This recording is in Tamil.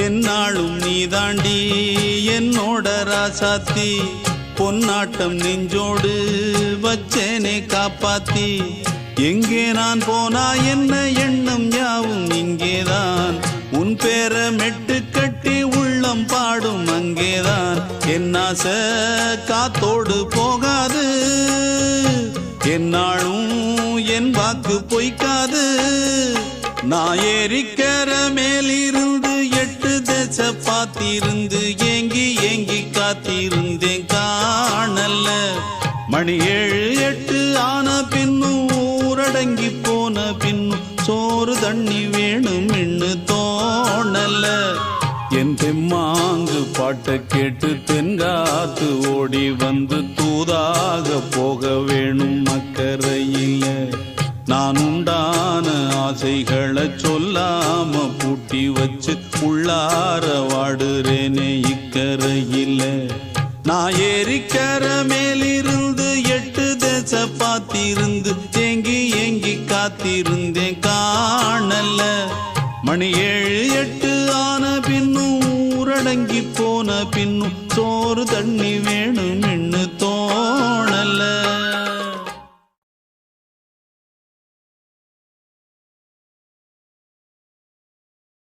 என்னாலும் நீதாண்டி என்னோட ராசாத்தி பொன்னாட்டம் நெஞ்சோடு வச்சேனே காப்பாத்தி எங்கே நான் போனா என்ன எண்ணம் யாவும் இங்கேதான் உன் பேர மெட்டு கட்டி உள்ளம் பாடும் அங்கேதான் என் ஆசை காத்தோடு போகாது என்னாலும் என் வாக்கு பொய்க்காது நான் ஏறிக்கர மேலிருந்து 8 தேச பார்த்திருந்து ஏங்கி ஏங்கி காத்திருந்தேன் காணல்ல மணி 7 8 ஆன பின்னும் ஊரடங்கி போன பின்னும் சோறு தண்ணி வேணும் இன்னு தோணல என் தெம்மாங்கு பாட்டை கேட்டு தென்காத்து ஓடி வந்து தூதாக போக வேணும் அக்கறையில நான் உண்டான ஆசைகளை சொல்லாம பூட்டி வச்சு உள்ளார வாடுறேனே இக்கரையில நான் ஏறிக்கர மேலிருந்து 8 தேச பார்த்திருந்து ஏங்கி ஏங்கி காத்திருந்தேன் காணல மணி 7 8 ஆன பின்னும் ஊரடங்கி போன பின்னும் சோறு தண்ணி வேணும் இன்னு